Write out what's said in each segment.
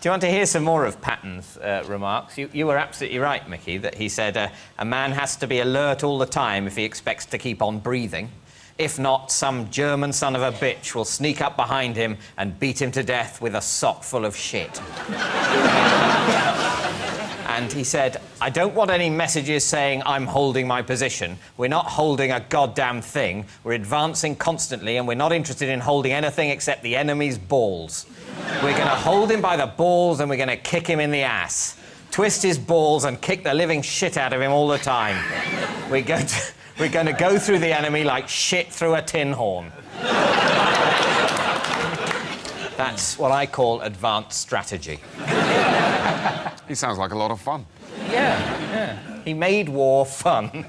Do you want to hear some more of Patton's remarks? You were absolutely right, Mickey, that he said a man has to be alert all the time if he expects to keep on breathing. If not, some German son of a bitch will sneak up behind him and beat him to death with a sock full of shit. And he said, I don't want any messages saying I'm holding my position. We're not holding a goddamn thing. We're advancing constantly and we're not interested in holding anything except the enemy's balls. We're going to hold him by the balls and we're going to kick him in the ass. Twist his balls and kick the living shit out of him all the time. We're going to go through the enemy like shit through a tin horn. That's what I call advanced strategy. He sounds like a lot of fun. Yeah. He made war fun.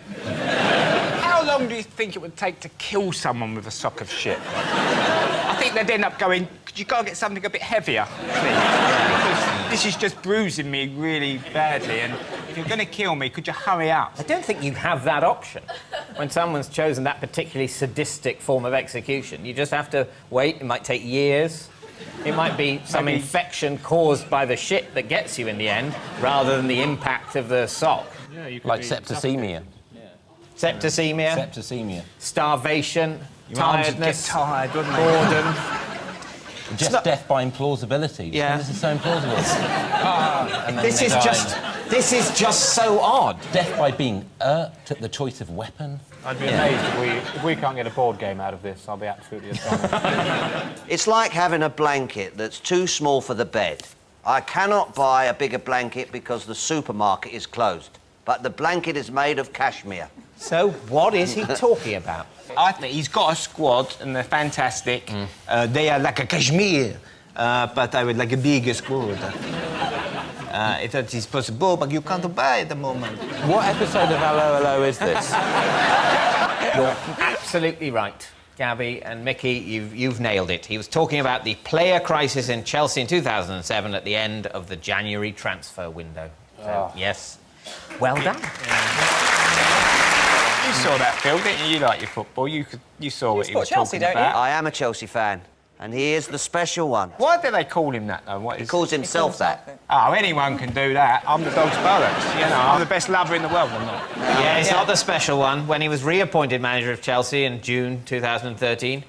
How long do you think it would take to kill someone with a sock of shit? I think they'd end up going, you got to get something a bit heavier, please. Because this is just bruising me really badly, and if you're going to kill me, could you hurry up? I don't think you have that option. When someone's chosen that particularly sadistic form of execution, you just have to wait. It might take years. It might be some infection caused by the shit that gets you in the end, rather than the impact of the sock. Yeah, you could like septicemia. Yeah. Septicemia. Septicemia. Starvation. Tiredness. Tired, wouldn't boredom. Just death by implausibility. Yeah. This is so implausible. This is just so odd. Death by being irked at the choice of weapon. I'd be amazed if we can't get a board game out of this. I'll be absolutely astonished. It's like having a blanket that's too small for the bed. I cannot buy a bigger blanket because the supermarket is closed. But the blanket is made of cashmere. So what is he talking about? I think he's got a squad, and they're fantastic. They are like a cashmere, but I would like a bigger squad. If that is possible, but you can't buy at the moment. What episode of Hello Hello is this? You're absolutely right, Gabby and Mickey. You've nailed it. He was talking about the player crisis in Chelsea in 2007 at the end of the January transfer window. So, yes, well done. You saw that, Phil, didn't you? You like your football. You saw what he was Chelsea, talking don't you? about. I am a Chelsea fan, and he is the special one. Why do they call him that, though? He calls himself that. Oh, anyone can do that. I'm the dog's bollocks, you know. I'm the best lover in the world, I'm not. Yeah, he's not the special one. When he was reappointed manager of Chelsea in June 2013,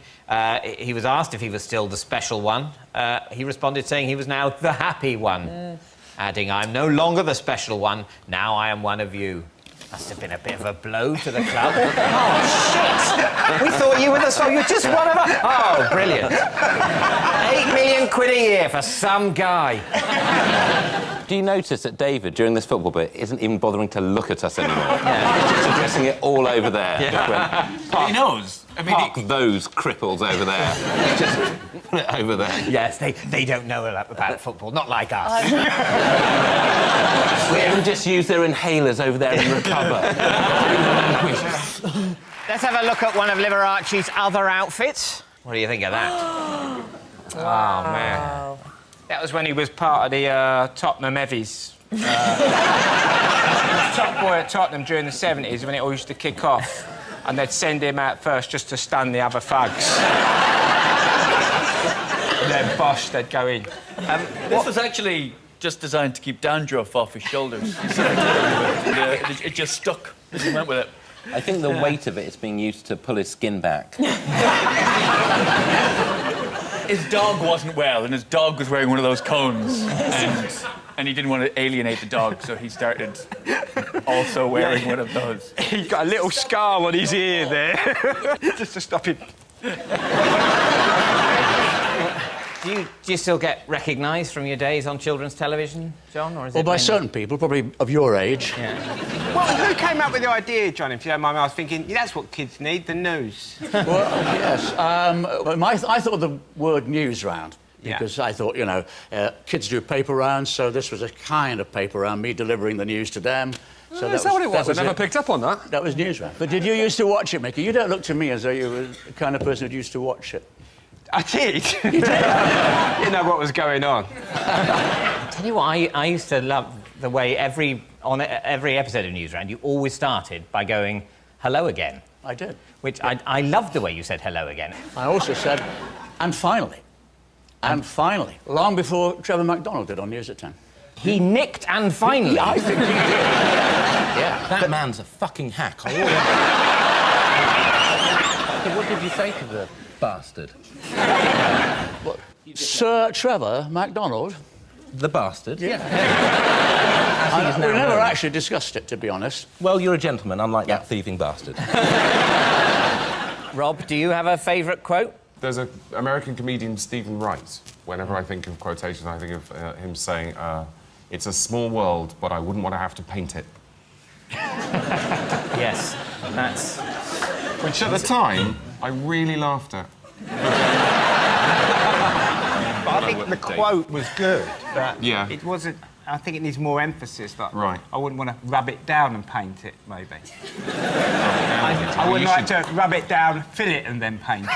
he was asked if he was still the special one. He responded saying he was now the happy one, adding, I'm no longer the special one, now I am one of you. Must have been a bit of a blow to the club. Oh, shit! We thought you were the... So you're just one of us... Oh, brilliant. 8 million quid a year for some guy. Do you notice that David, during this football bit, isn't even bothering to look at us anymore? Yeah. He's just addressing it all over there. Yeah. He knows. I mean, Park those cripples over there. Just put it over there. Yes, they don't know about football, not like us. We can just use their inhalers over there and recover. Let's have a look at one of Liberace's other outfits. What do you think of that? Oh, man. That was when he was part of the Tottenham Heavies. Top boy at Tottenham during the 70s when it all used to kick off. And they'd send him out first just to stun the other thugs. And then, bosh, they'd go in. This was actually just designed to keep dandruff off his shoulders. It just stuck as he went with it. I think the weight of it is being used to pull his skin back. His dog wasn't well, and his dog was wearing one of those cones. And he didn't want to alienate the dog, so he started also wearing one of those. He's got a little scar on his ear there, just to stop him. Do you still get recognised from your days on children's television, John? Or is Well, it by mainly... certain people, probably of your age. Yeah. Well, who came up with the idea, John, if you don't mind me? I was thinking, that's what kids need, the news. Well, yes. I thought the word news round. Because I thought, you know, kids do paper rounds, so this was a kind of paper round, me delivering the news to them. So is that what it was? I never picked up on that. That was news round. But did you used to watch it, Mickey? You don't look to me as though you were the kind of person who used to watch it. I did. You did? You know what was going on. Tell you what, I used to love the way on every episode of News Round, you always started by going, hello again. I did. Which I loved the way you said hello again. I also said, and finally. And finally, long before Trevor McDonald did on News at 10. He nicked and finally. I think he did. Yeah. That man's a fucking hack. What did you say to the bastard? Sir Trevor McDonald. The bastard? Yeah. He We never actually discussed it, to be honest. Well, you're a gentleman, unlike that thieving bastard. Rob, do you have a favourite quote? There's an American comedian, Stephen Wright. Whenever I think of quotations, I think of him saying, it's a small world, but I wouldn't want to have to paint it. Yes, that's... Which at the time, I really laughed at. But I think the quote was good, but Yeah. it wasn't... I think it needs more emphasis. Like, Right. I wouldn't want to rub it down and paint it, maybe. I wouldn't like to rub it down, fill it, and then paint it.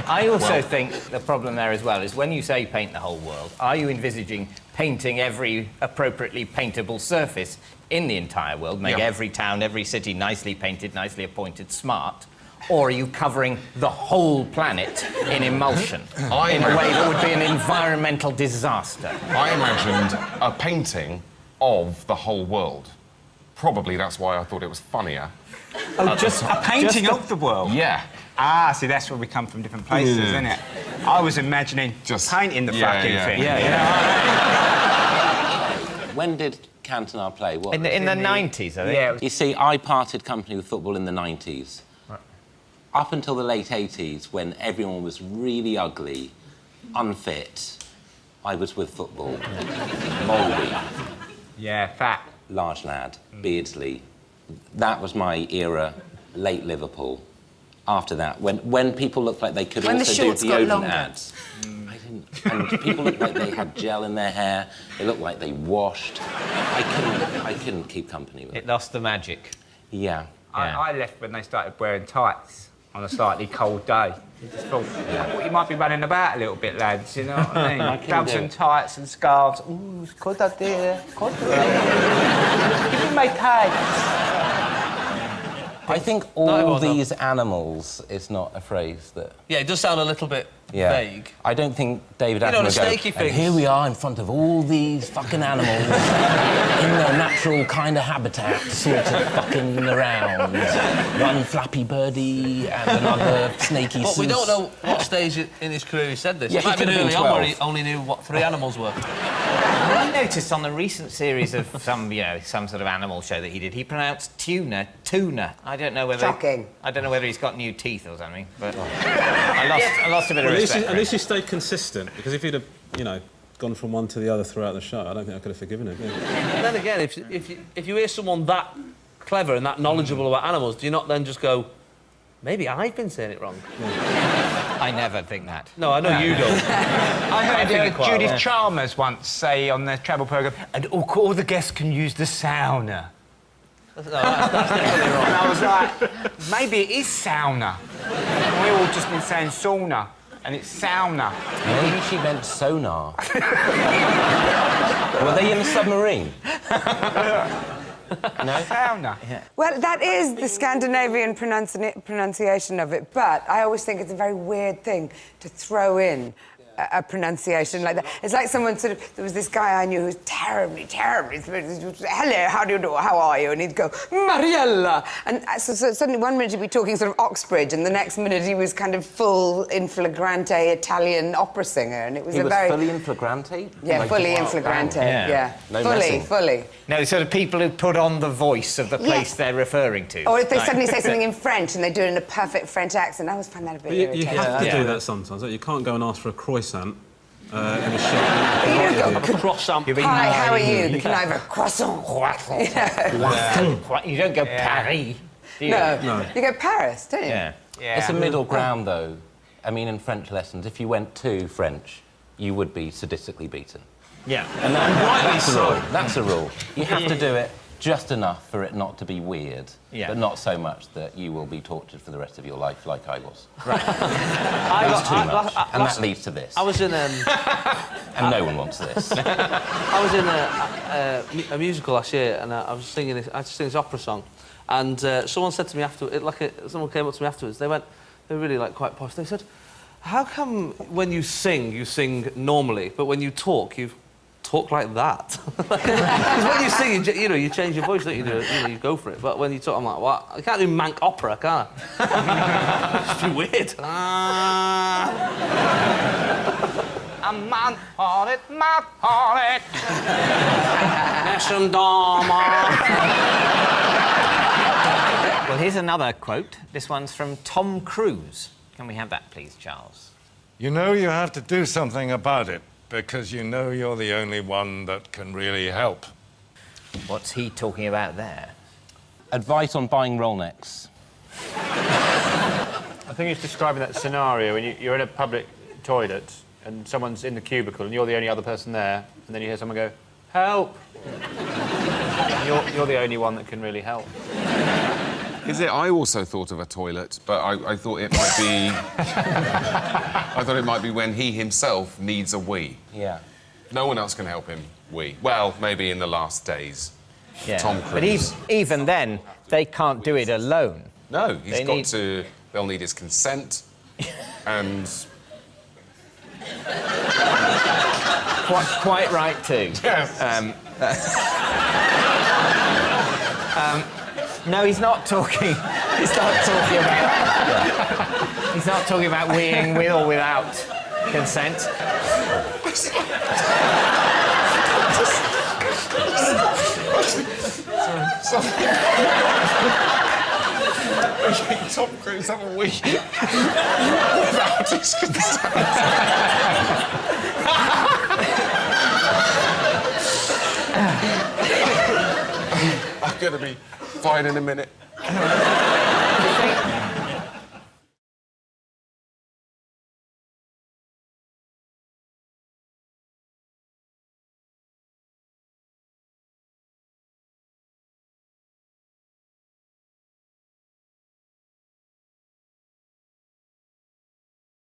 I also think the problem there as well is when you say paint the whole world, are you envisaging painting every appropriately paintable surface in the entire world, make every town, every city nicely painted, nicely appointed, smart? Or are you covering the whole planet in emulsion in a way that would be an environmental disaster? I imagined a painting of the whole world. Probably that's why I thought it was funnier. Oh, just a painting of the world? Yeah. Ah, see, that's where we come from different places, isn't it? I was imagining just painting the fucking thing. When did Cantona play? What? In the 90s, I think. Yeah. You see, I parted company with football in the 90s. Up until the late 80s, when everyone was really ugly, unfit, I was with football. Mouldy, Yeah, fat. large lad, Beardsley. That was my era, late Liverpool. After that, when people looked like they could When the also do shorts got deodorant longer. ads. I didn't, and people looked like they had gel in their hair. They looked like they washed. I couldn't keep company with it. It lost the magic. Yeah. I left when they started wearing tights on a slightly cold day. You just thought, I thought you might be running about a little bit, lads, you know what I mean? Gloves and tights and scarves. Ooh, cold out there, cold out there. Give me my tights. I think all these animals is not a phrase that... Yeah, it does sound a little bit vague. I don't think David You know, Attenborough the snaky would go, and things. here we are in front of all these fucking animals in their natural kind of habitat, sort of fucking around. One flappy birdie and another snaky But we don't know what stage in his career he said this. Yeah, It might he have been could early have on been where he only knew what 3 animals were. I noticed on the recent series of some sort of animal show that he did, he pronounced tuna. I don't know whether... Shocking. I don't know whether he's got new teeth or something, but I lost a bit of respect. At least he stayed consistent, because if he'd have, gone from one to the other throughout the show, I don't think I could have forgiven him. And then again, if you hear someone that clever and that knowledgeable about animals, do you not then just go, maybe I've been saying it wrong? I never think that. No, I know you don't. I heard quite Judith well. Chalmers once say on the travel programme, and all the guests can use the sauna. No, that's definitely wrong. And I was like, maybe it is sauna. We've all just been saying sauna, and it's sauna. Maybe she meant sonar. Were they in a submarine? No? Sauna. Well, that is the Scandinavian pronunciation of it, but I always think it's a very weird thing to throw in a pronunciation like that. It's like someone sort of... There was this guy I knew who was terribly... Hello, how do you do? How are you? And he'd go, Mariella! And so suddenly one minute he'd be talking sort of Oxbridge, and the next minute he was kind of full in flagrante Italian opera singer, and it was He a was very... fully in flagrante? Yeah, Like, fully in wow, flagrante, bang. yeah. No fully, messing. fully. No, sort of people who put on the voice of the place they're referring to. Or if they suddenly say something in French and they do it in a perfect French accent, I always find that a bit But you irritating. have to do that sometimes. You can't go and ask for a croissant in a shop. You don't go, Croissant. hi, how are you? Can I have a croissant? You don't go Paris, do you? No. You go Paris, don't you? Yeah. It's a middle ground, though. I mean, in French lessons, if you went to French, you would be sadistically beaten. Yeah. And that's a rule. That's a rule. You have to do it just enough for it not to be weird, but not so much that you will be tortured for the rest of your life like I was. Right. That's too much. And that leads to this. I was in... And no one wants this. I was in a musical last year, and I was singing this. I had to sing this opera song, and someone said to me after, someone came up to me afterwards. They were really quite posh. They said, How come when you sing normally, but when you talk like that? Because when you sing, you change your voice, don't you? You go for it. But when you talk, I'm like, what? I can't do Manc opera, can I? It's too weird. A man on it, man on it. Well, here's another quote. This one's from Tom Cruise. Can we have that, please, Charles? You know you have to do something about it because you know you're the only one that can really help. What's he talking about there? Advice on buying Rollnecks. I think he's describing that scenario when you're in a public toilet and someone's in the cubicle and you're the only other person there, and then you hear someone go, help! you're the only one that can really help. Is it? I also thought of a toilet, but I thought it might be... I thought it might be when he himself needs a wee. Yeah. No one else can help him wee. Well, maybe in the last days. Yeah. Tom Cruise. But even then, they can't do it alone. No, they'll need his consent, and... Quite right, too. Yes. No, he's not talking. He's not talking about. He's not talking about weeing with or without consent. Sorry. Tom Cruise have a wee without his consent. I'm gonna be fine in a minute.